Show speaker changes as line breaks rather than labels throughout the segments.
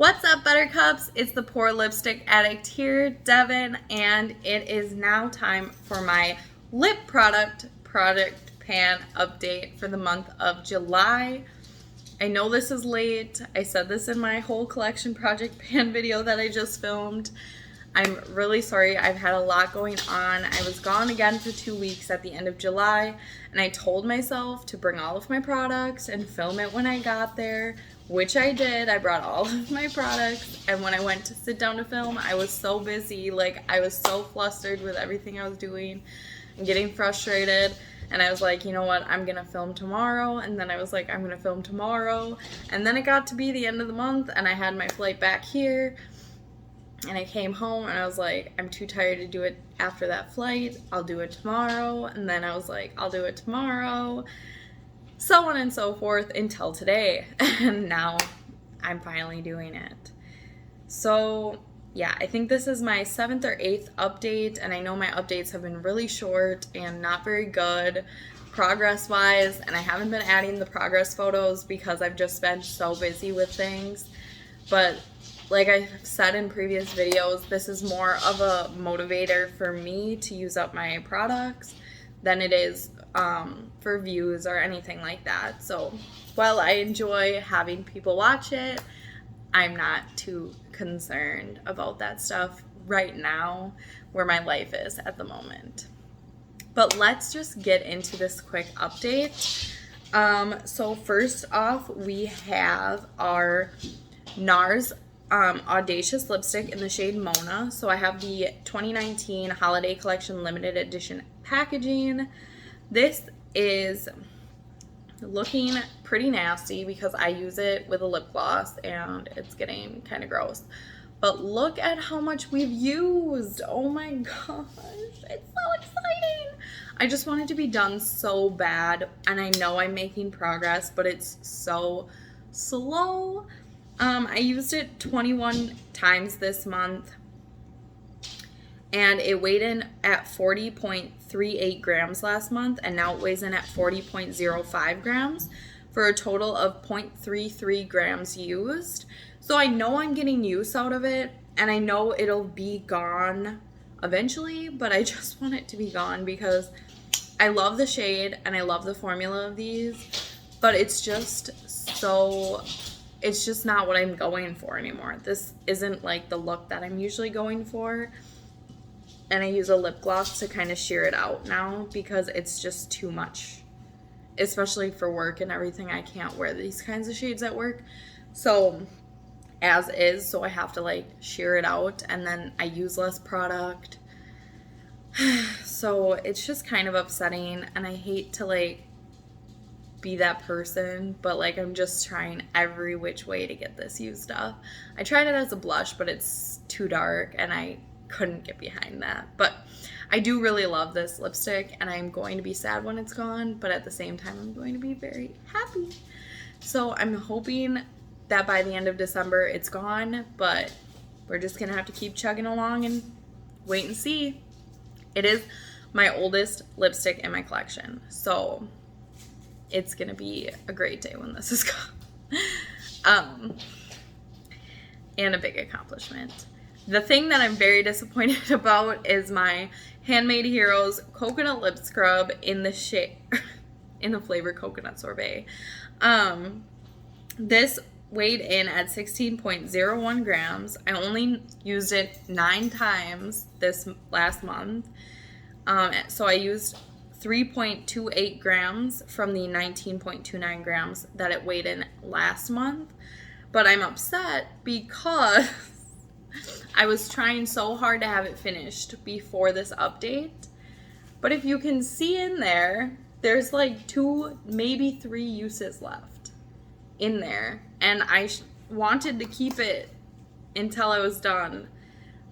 What's up, buttercups? It's the poor lipstick addict here, Devin, and it is now time for my lip product pan update for the month of July. I know this is late. I said this in my whole collection project pan video that I just filmed. I'm really sorry. I've had a lot going on. I was gone again for 2 weeks at the end of July, and I told myself to bring all of my products and film it when I got there, which I did. I brought all of my products, and when I went to sit down to film, I was so busy. I was so flustered with everything I was doing and getting frustrated. And I was like, you know what, I'm gonna film tomorrow. And then I was like, I'm gonna film tomorrow. And then it got to be the end of the month, and I had my flight back here. And I came home and I was like, I'm too tired to do it after that flight. I'll do it tomorrow. And then I was like, I'll do it tomorrow. So on and so forth until today. And now I'm finally doing it. So yeah, I think this is my 7th or 8th update. And I know my updates have been really short and not very good progress-wise. And I haven't been adding the progress photos because I've just been so busy with things. But like I've said in previous videos, this is more of a motivator for me to use up my products than it is for views or anything like that. So while I enjoy having people watch it, I'm not too concerned about that stuff right now where my life is at the moment. But let's just get into this quick update. So first off, we have our NARS Audacious lipstick in the shade Mona. So I have the 2019 Holiday Collection Limited Edition packaging. This is looking pretty nasty because I use it with a lip gloss and it's getting kind of gross. But look at how much we've used. Oh my gosh, it's so exciting. I just want it to be done so bad, and I know I'm making progress, but it's so slow. I used it 21 times this month, and it weighed in at 40.38 grams last month, and now it weighs in at 40.05 grams for a total of 0.33 grams used. So I know I'm getting use out of it, and I know it'll be gone eventually, but I just want it to be gone because I love the shade and I love the formula of these, but it's just not what I'm going for anymore. This isn't like the look that I'm usually going for. And I use a lip gloss to kind of sheer it out now because it's just too much. Especially for work and everything. I can't wear these kinds of shades at work. So, as is. So I have to sheer it out. And then I use less product. So it's just kind of upsetting. And I hate to be that person, but I'm just trying every which way to get this used up. I tried it as a blush, but it's too dark and I couldn't get behind that. But I do really love this lipstick, and I'm going to be sad when it's gone, but at the same time I'm going to be very happy. So I'm hoping that by the end of December it's gone, but we're just gonna have to keep chugging along and wait and see. It is my oldest lipstick in my collection, so it's gonna be a great day when this is gone. And a big accomplishment. The thing that I'm very disappointed about is my Handmade Heroes Coconut Lip Scrub in the shade, in the flavor Coconut Sorbet. This weighed in at 16.01 grams. I only used it 9 times this last month. So I used 3.28 grams from the 19.29 grams that it weighed in last month. But I'm upset because I was trying so hard to have it finished before this update. But if you can see in there, there's 2, maybe 3 uses left in there. And I wanted to keep it until I was done.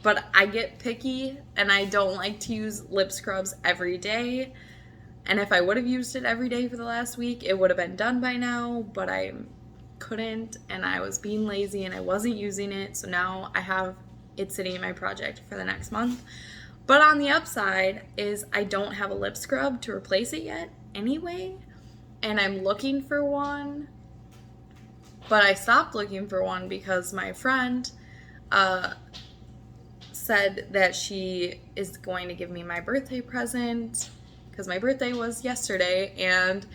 But I get picky and I don't like to use lip scrubs every day. And if I would have used it every day for the last week, it would have been done by now, but I couldn't, and I was being lazy and I wasn't using it. So now I have it sitting in my project for the next month. But on the upside is I don't have a lip scrub to replace it yet anyway, and I'm looking for one. But I stopped looking for one because my friend said that she is going to give me my birthday present because my birthday was yesterday, and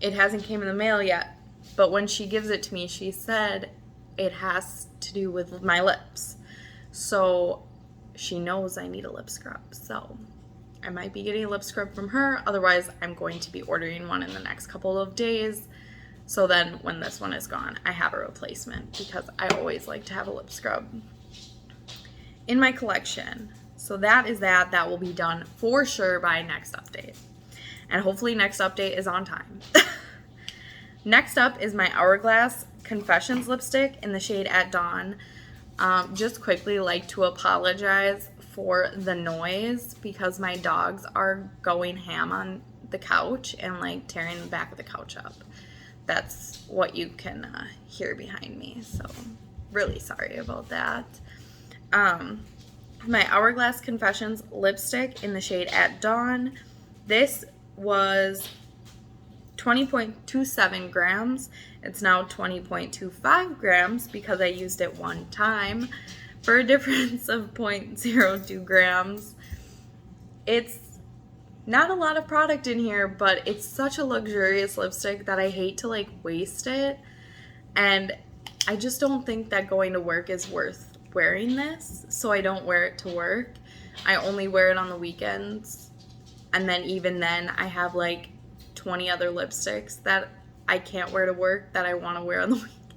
it hasn't came in the mail yet. But when she gives it to me, she said it has to do with my lips. So she knows I need a lip scrub. So I might be getting a lip scrub from her. Otherwise, I'm going to be ordering one in the next couple of days. So then when this one is gone, I have a replacement, because I always like to have a lip scrub in my collection. So that is that. That will be done for sure by next update. And hopefully next update is on time. Next up is my Hourglass Confessions lipstick in the shade At Dawn. Just quickly like to apologize for the noise, because my dogs are going ham on the couch and like tearing the back of the couch up. That's what you can hear behind me. So really sorry about that. My Hourglass Confessions lipstick in the shade At Dawn. This was 20.27 grams. It's now 20.25 grams because I used it one time for a difference of 0.02 grams. It's not a lot of product in here, but it's such a luxurious lipstick that I hate to like waste it. And I just don't think that going to work is worth wearing this, so I don't wear it to work. I only wear it on the weekends, and then even then I have like 20 other lipsticks that I can't wear to work that I want to wear on the weekend.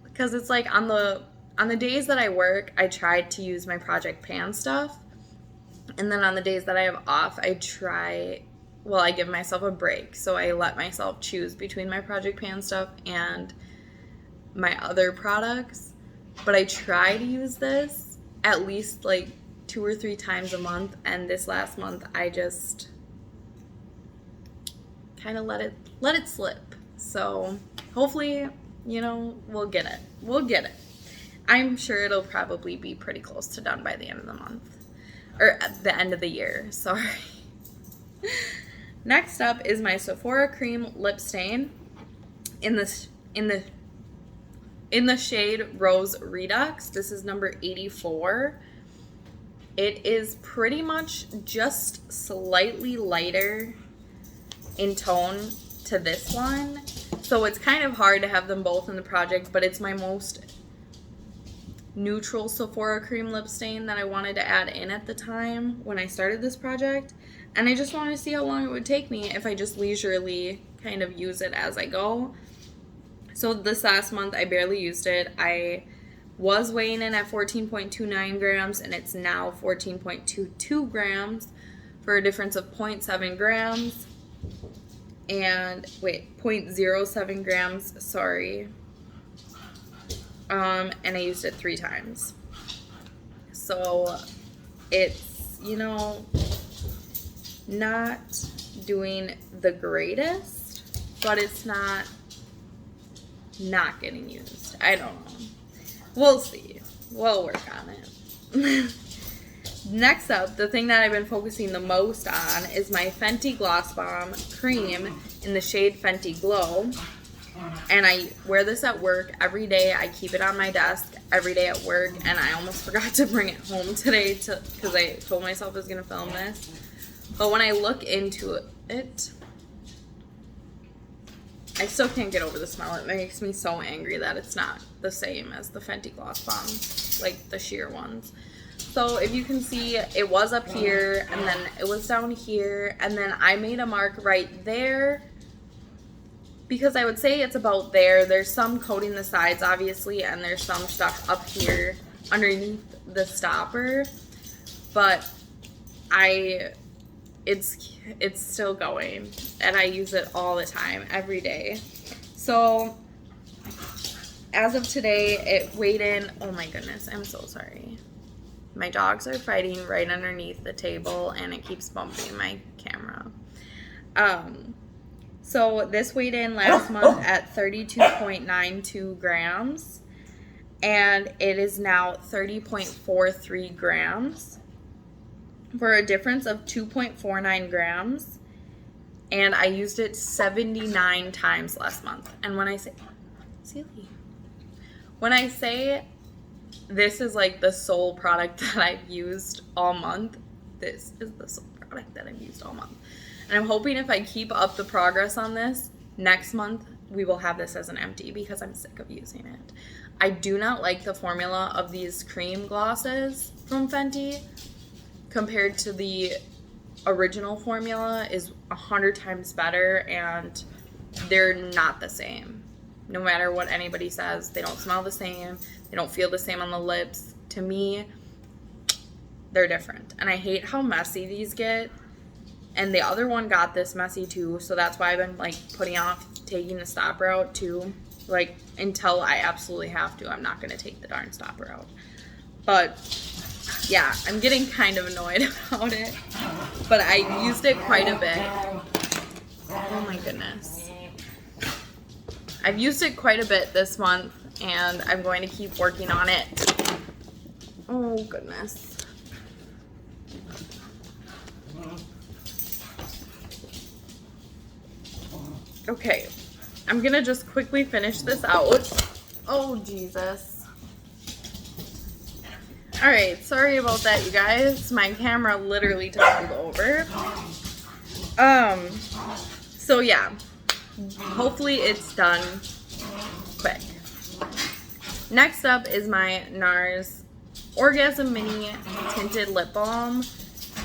Because it's like on the days that I work, I try to use my Project Pan stuff, and then on the days that I have off, I give myself a break. So I let myself choose between my Project Pan stuff and my other products. But I try to use this at least like 2 or 3 times a month, and this last month I just kind of let it slip. So hopefully, we'll get it. I'm sure it'll probably be pretty close to done by the end of the month, or at the end of the year, sorry. Next up is my Sephora Cream Lip Stain in the shade Rose Redux. This is number 84. It is pretty much just slightly lighter in tone to this one. So it's kind of hard to have them both in the project, but it's my most neutral Sephora Cream lip stain that I wanted to add in at the time when I started this project. And I just wanted to see how long it would take me if I just leisurely kind of use it as I go. So this last month, I barely used it. I was weighing in at 14.29 grams, and it's now 14.22 grams for a difference of 0.7 grams. And, 0.07 grams, sorry. And I used it 3 times. So it's, not doing the greatest, but it's not getting used. I don't know. We'll see. We'll work on it. Next up, the thing that I've been focusing the most on is my Fenty Gloss Bomb Cream in the shade Fenty Glow. And I wear this at work every day. I keep it on my desk every day at work, and I almost forgot to bring it home today because I told myself I was going to film this. But when I look into it, I still can't get over the smell. It makes me so angry that it's not the same as the Fenty Gloss Bombs, like the sheer ones. So if you can see, it was up here, and then it was down here, and then I made a mark right there because I would say it's about there. There's some coating the sides, obviously, and there's some stuff up here underneath the stopper, but it's still going, and I use it all the time, every day. So as of today, it weighed in, oh my goodness, I'm so sorry. My dogs are fighting right underneath the table, and it keeps bumping my camera. So this weighed in last month at 32.92 grams, and it is now 30.43 grams for a difference of 2.49 grams. and I used it 79 times last month. And when I say, this is like the sole product that I've used all month, this is the sole product that I've used all month. And I'm hoping if I keep up the progress on this, next month we will have this as an empty because I'm sick of using it. I do not like the formula of these cream glosses from Fenty compared to the original formula is 100 times better, and they're not the same. No matter what anybody says, they don't smell the same. They don't feel the same on the lips. To me, they're different. And I hate how messy these get. And the other one got this messy too, so that's why I've been like putting off taking the stopper out too. Like until I absolutely have to, I'm not going to take the darn stopper out. But yeah, I'm getting kind of annoyed about it. But I used it quite a bit. Oh my goodness. I've used it quite a bit this month, and I'm going to keep working on it. Oh goodness. Okay, I'm gonna just quickly finish this out. Oh, Jesus. Alright, sorry about that, you guys. My camera literally toppled over. So yeah, hopefully it's done quick. Next up is my NARS Orgasm Mini Tinted Lip Balm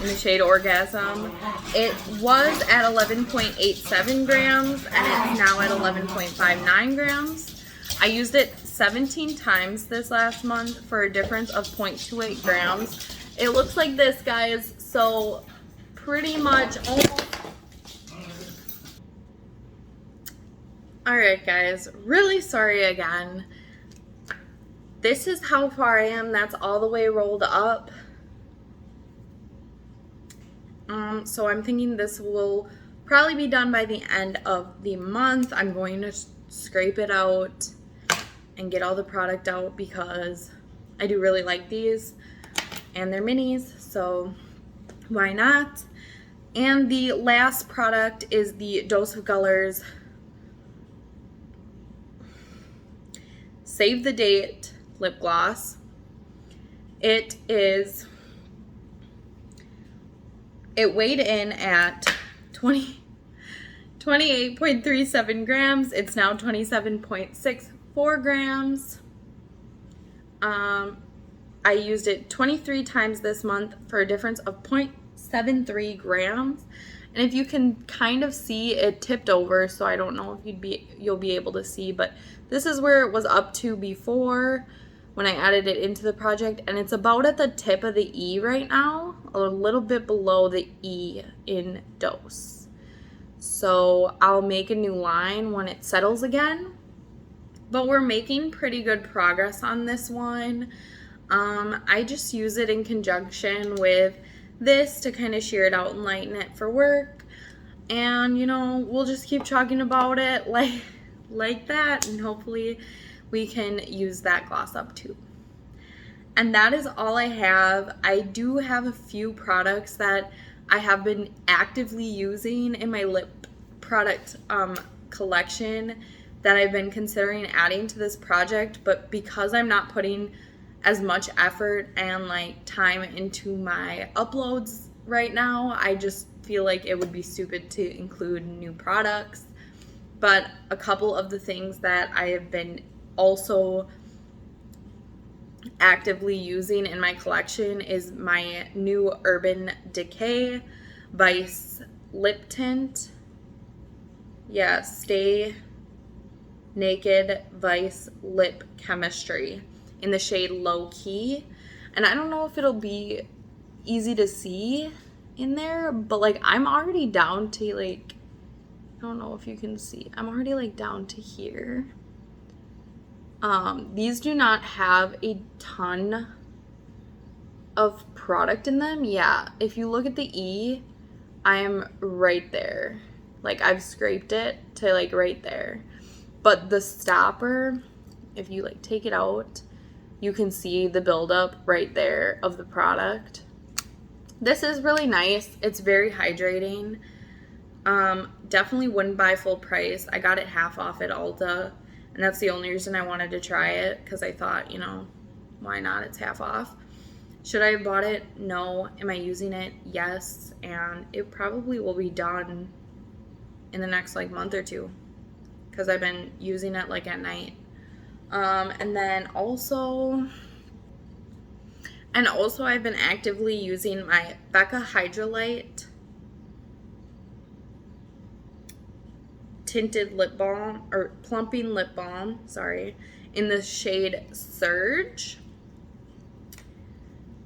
in the shade Orgasm. It was at 11.87 grams and it's now at 11.59 grams. I used it 17 times this last month for a difference of 0.28 grams. It looks like this, guys, so pretty much almost. Alright guys, really sorry again. This is how far I am. That's all the way rolled up. So I'm thinking this will probably be done by the end of the month. I'm going to scrape it out and get all the product out because I do really like these and they're minis, so why not? And the last product is the Dose of Colors Save the Date lip gloss. It weighed in at 28.37 grams. It's now 27.64 grams. I used it 23 times this month for a difference of 0.73 grams. And if you can kind of see, it tipped over, so I don't know if you'll be able to see, but this is where it was up to before when I added it into the project, and it's about at the tip of the E right now, a little bit below the E in dose. So I'll make a new line when it settles again, but we're making pretty good progress on this one. I just use it in conjunction with this to kind of sheer it out and lighten it for work, and you know, we'll just keep talking about it like that, and hopefully we can use that gloss up too. And that is all I have. I do have a few products that I have been actively using in my lip product collection that I've been considering adding to this project, but because I'm not putting as much effort and like time into my uploads right now, I just feel like it would be stupid to include new products. But a couple of the things that I have been also actively using in my collection is my new Urban Decay Vice lip tint. Yeah, Stay Naked Vice Lip Chemistry in the shade Low Key. And I don't know if it'll be easy to see in there, but like I'm already down to like, I don't know if you can see, I'm already like down to here. These do not have a ton of product in them. Yeah, if you look at the E, I'm right there. Like I've scraped it to like right there. But the stopper, if you like take it out, you can see the buildup right there of the product. This is really nice. It's very hydrating. Definitely wouldn't buy full price. I got it half off at Ulta, and that's the only reason I wanted to try it, because I thought, why not? It's half off. Should I have bought it? No. Am I using it? Yes. And it probably will be done in the next month or two, because I've been using it at night. And then also I've been actively using my Becca Hydrolite tinted lip balm, or plumping lip balm, sorry, in the shade Surge.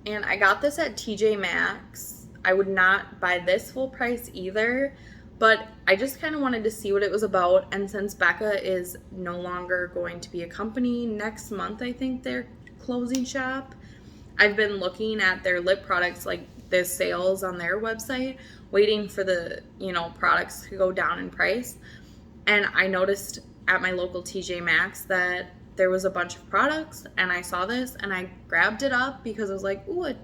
And I got this at TJ Maxx. I would not buy this full price either, but I just kind of wanted to see what it was about. And since Becca is no longer going to be a company next month, I think they're closing shop, I've been looking at their lip products, the sales on their website, waiting for the, products to go down in price. And I noticed at my local TJ Maxx that there was a bunch of products, and I saw this and I grabbed it up because I was like, ooh,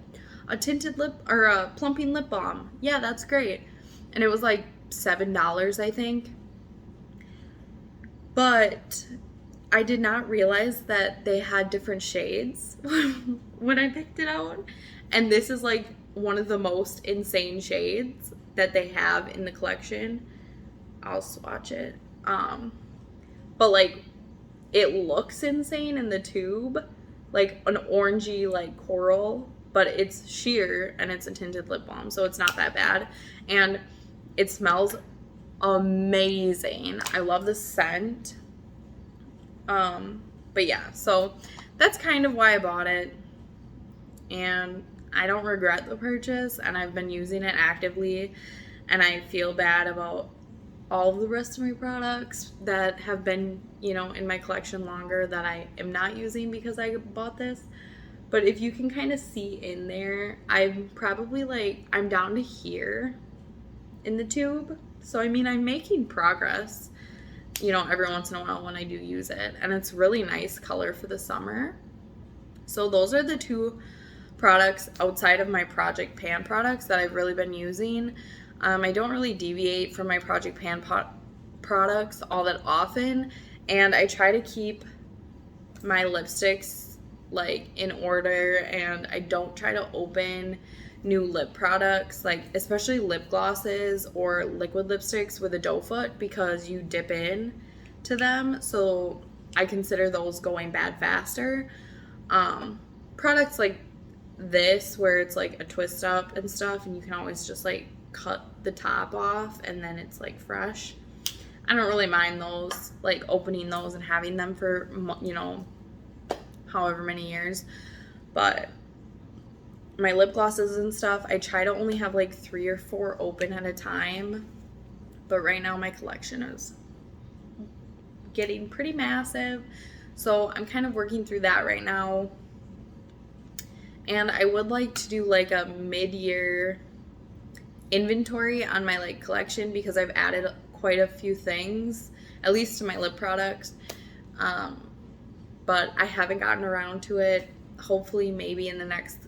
a tinted lip, or a plumping lip balm. Yeah, that's great. And it was $7, I think. But I did not realize that they had different shades when I picked it out. And this is one of the most insane shades that they have in the collection. I'll swatch it. But it looks insane in the tube, an orangey coral, but it's sheer and it's a tinted lip balm, so it's not that bad, and it smells amazing. I love the scent. But yeah, so that's kind of why I bought it, and I don't regret the purchase, and I've been using it actively, and I feel bad about all of the rest of my products that have been, in my collection longer that I am not using because I bought this. But if you can kind of see in there, I'm probably I'm down to here in the tube. So, I'm making progress, every once in a while when I do use it. And it's really nice color for the summer. So those are the two products outside of my Project Pan products that I've really been using. I don't really deviate from my Project Pan products all that often, and I try to keep my lipsticks in order, and I don't try to open new lip products, especially lip glosses or liquid lipsticks with a doe foot, because you dip in to them, so I consider those going bad faster. Products like this, where it's a twist up and stuff, and you can always just cut the top off and then it's fresh. I don't really mind those, opening those and having them for, however many years. But my lip glosses and stuff, I try to only have 3 or 4 open at a time. But right now my collection is getting pretty massive, so I'm kind of working through that right now. And I would like to do a mid-year inventory on my collection, because I've added quite a few things, at least to my lip products, but I haven't gotten around to it. Hopefully maybe in the next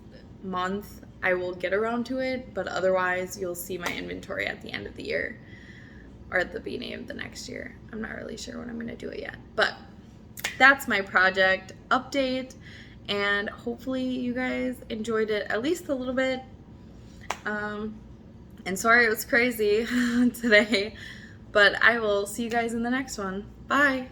month I will get around to it, but otherwise you'll see my inventory at the end of the year or at the beginning of the next year. I'm not really sure when I'm going to do it yet, but that's my project update, and hopefully you guys enjoyed it at least a little bit. And sorry it was crazy today, but I will see you guys in the next one. Bye.